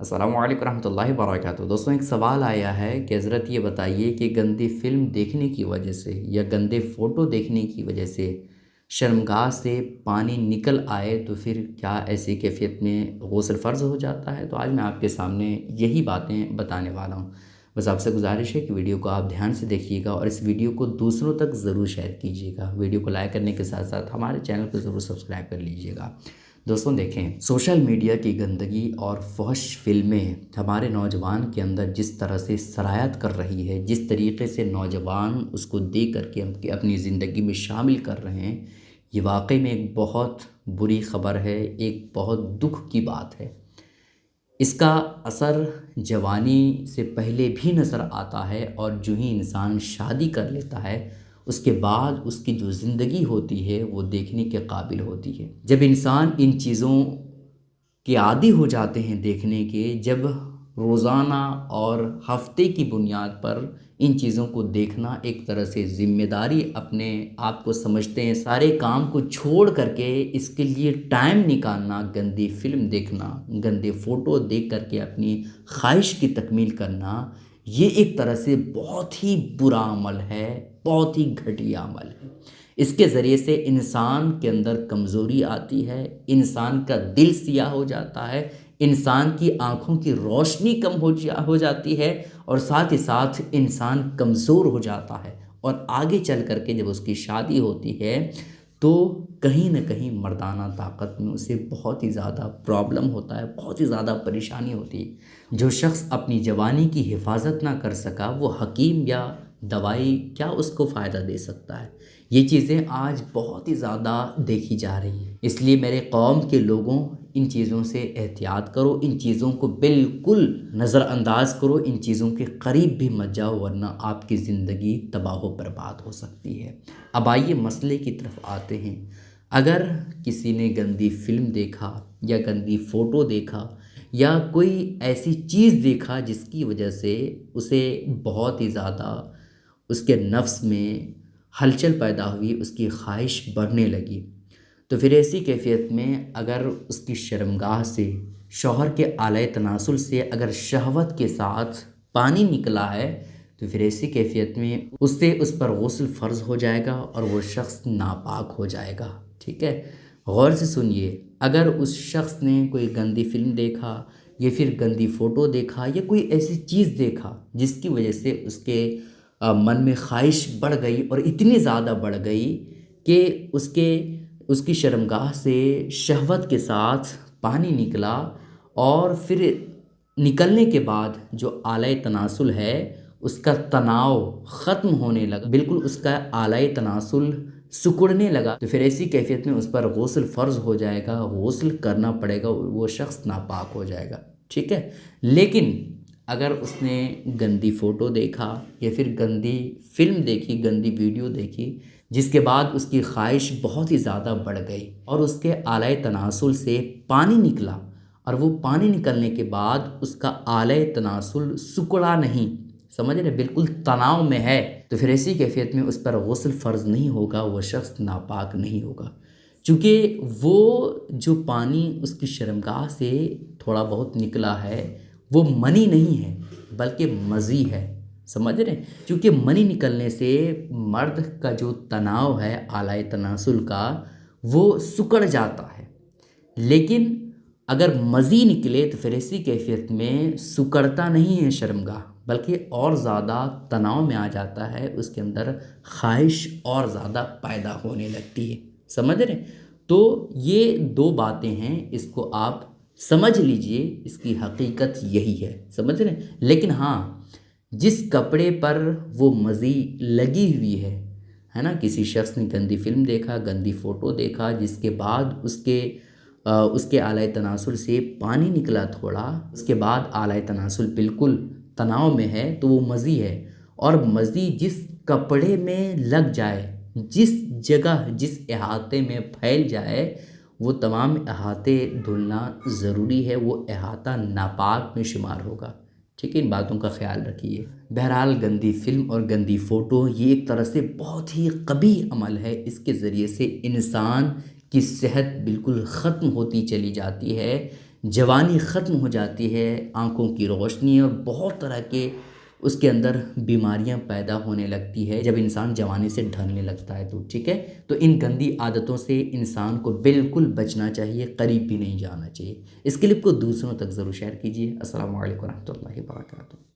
السلام علیکم ورحمۃ اللہ وبرکاتہ۔ دوستوں، ایک سوال آیا ہے کہ حضرت یہ بتائیے کہ گندی فلم دیکھنے کی وجہ سے یا گندے فوٹو دیکھنے کی وجہ سے شرمگاہ سے پانی نکل آئے تو پھر کیا ایسی کیفیت میں غسل فرض ہو جاتا ہے؟ تو آج میں آپ کے سامنے یہی باتیں بتانے والا ہوں۔ بس آپ سے گزارش ہے کہ ویڈیو کو آپ دھیان سے دیکھیے گا اور اس ویڈیو کو دوسروں تک ضرور شیئر کیجیے گا۔ ویڈیو کو لائک کرنے کے ساتھ ساتھ ہمارے چینل کو ضرور سبسکرائب کر لیجیے گا۔ دوستوں دیکھیں، سوشل میڈیا کی گندگی اور فحش فلمیں ہمارے نوجوان کے اندر جس طرح سے سرایت کر رہی ہے، جس طریقے سے نوجوان اس کو دیکھ کر کے اپنی زندگی میں شامل کر رہے ہیں، یہ واقعی میں ایک بہت بری خبر ہے، ایک بہت دکھ کی بات ہے۔ اس کا اثر جوانی سے پہلے بھی نظر آتا ہے اور جو ہی انسان شادی کر لیتا ہے اس کے بعد اس کی جو زندگی ہوتی ہے وہ دیکھنے کے قابل ہوتی ہے۔ جب انسان ان چیزوں کے عادی ہو جاتے ہیں دیکھنے کے، جب روزانہ اور ہفتے کی بنیاد پر ان چیزوں کو دیکھنا ایک طرح سے ذمہ داری اپنے آپ کو سمجھتے ہیں، سارے کام کو چھوڑ کر کے اس کے لیے ٹائم نکالنا، گندی فلم دیکھنا، گندے فوٹو دیکھ کر کے اپنی خواہش کی تکمیل کرنا، یہ ایک طرح سے بہت ہی برا عمل ہے، بہت ہی گھٹیا عمل ہے۔ اس کے ذریعے سے انسان کے اندر کمزوری آتی ہے، انسان کا دل سیاہ ہو جاتا ہے، انسان کی آنکھوں کی روشنی کم ہو جاتی ہے اور ساتھ ہی ساتھ انسان کمزور ہو جاتا ہے، اور آگے چل کر کے جب اس کی شادی ہوتی ہے تو کہیں نہ کہیں مردانہ طاقت میں اسے بہت ہی زیادہ پرابلم ہوتا ہے، بہت ہی زیادہ پریشانی ہوتی ہے۔ جو شخص اپنی جوانی کی حفاظت نہ کر سکا وہ حکیم یا دوائی کیا اس کو فائدہ دے سکتا ہے؟ یہ چیزیں آج بہت ہی زیادہ دیکھی جا رہی ہیں، اس لیے میرے قوم کے لوگوں ان چیزوں سے احتیاط کرو، ان چیزوں کو بالکل نظر انداز کرو، ان چیزوں کے قریب بھی مت جاؤ، ورنہ آپ کی زندگی تباہ و برباد ہو سکتی ہے۔ اب آئیے مسئلے کی طرف آتے ہیں۔ اگر کسی نے گندی فلم دیکھا یا گندی فوٹو دیکھا یا کوئی ایسی چیز دیکھا جس کی وجہ سے اسے بہت ہی زیادہ اس کے نفس میں ہلچل پیدا ہوئی، اس کی خواہش بڑھنے لگی، تو پھر ایسی کیفیت میں اگر اس کی شرمگاہ سے، شوہر کے اعلی تناسل سے اگر شہوت کے ساتھ پانی نکلا ہے تو پھر ایسی کیفیت میں اس پر غسل فرض ہو جائے گا اور وہ شخص ناپاک ہو جائے گا۔ ٹھیک ہے، غور سے سنیے۔ اگر اس شخص نے کوئی گندی فلم دیکھا یا پھر گندی فوٹو دیکھا یا کوئی ایسی چیز دیکھا جس کی وجہ سے اس کے من میں خواہش بڑھ گئی اور اتنی زیادہ بڑھ گئی کہ اس کی شرمگاہ سے شہوت کے ساتھ پانی نکلا، اور پھر نکلنے کے بعد جو اعلی تناسل ہے اس کا تناؤ ختم ہونے لگا، بالکل اس کا اعلی تناسل سکڑنے لگا، تو پھر ایسی کیفیت میں اس پر غسل فرض ہو جائے گا، غسل کرنا پڑے گا، وہ شخص ناپاک ہو جائے گا۔ ٹھیک ہے، لیکن اگر اس نے گندی فوٹو دیکھا یا پھر گندی فلم دیکھی، گندی ویڈیو دیکھی، جس کے بعد اس کی خواہش بہت ہی زیادہ بڑھ گئی اور اس کے اعلی تناسل سے پانی نکلا، اور وہ پانی نکلنے کے بعد اس کا اعلی تناسل سکڑا نہیں، سمجھ رہے، بالکل تناؤ میں ہے، تو پھر ایسی کیفیت میں اس پر غسل فرض نہیں ہوگا، وہ شخص ناپاک نہیں ہوگا، چونکہ وہ جو پانی اس کی شرمگاہ سے تھوڑا بہت نکلا ہے وہ منی نہیں ہے بلکہ مزی ہے، سمجھ رہے ہیں؟ کیونکہ منی نکلنے سے مرد کا جو تناؤ ہے اعلی تناسل کا وہ سکڑ جاتا ہے، لیکن اگر مزی نکلے تو پھر ایسی کیفیت میں سکڑتا نہیں ہے شرمگاہ، بلکہ اور زیادہ تناؤ میں آ جاتا ہے، اس کے اندر خواہش اور زیادہ پیدا ہونے لگتی ہے، سمجھ رہے ہیں؟ تو یہ دو باتیں ہیں، اس کو آپ سمجھ لیجئے، اس کی حقیقت یہی ہے، سمجھ رہے ہیں؟ لیکن ہاں، جس کپڑے پر وہ مزی لگی ہوئی ہے نا، کسی شخص نے گندی فلم دیکھا، گندی فوٹو دیکھا، جس کے بعد اس کے اعلی تناسل سے پانی نکلا تھوڑا، اس کے بعد اعلی تناسل بالکل تناؤ میں ہے، تو وہ مزی ہے، اور مزی جس کپڑے میں لگ جائے، جس جگہ، جس احاطے میں پھیل جائے، وہ تمام احاطے دھلنا ضروری ہے، وہ احاطہ ناپاک میں شمار ہوگا۔ ٹھیک ہے، ان باتوں کا خیال رکھیے۔ بہرحال گندی فلم اور گندی فوٹو یہ ایک طرح سے بہت ہی قبیح عمل ہے، اس کے ذریعے سے انسان کی صحت بالکل ختم ہوتی چلی جاتی ہے، جوانی ختم ہو جاتی ہے، آنکھوں کی روشنی اور بہت طرح کے اس کے اندر بیماریاں پیدا ہونے لگتی ہے جب انسان جوانی سے ڈھلنے لگتا ہے تو ٹھیک ہے۔ تو ان گندی عادتوں سے انسان کو بالکل بچنا چاہیے، قریب بھی نہیں جانا چاہیے۔ اس کلپ کو دوسروں تک ضرور شیئر کیجیے۔ السلام علیکم ورحمۃ اللہ وبرکاتہ۔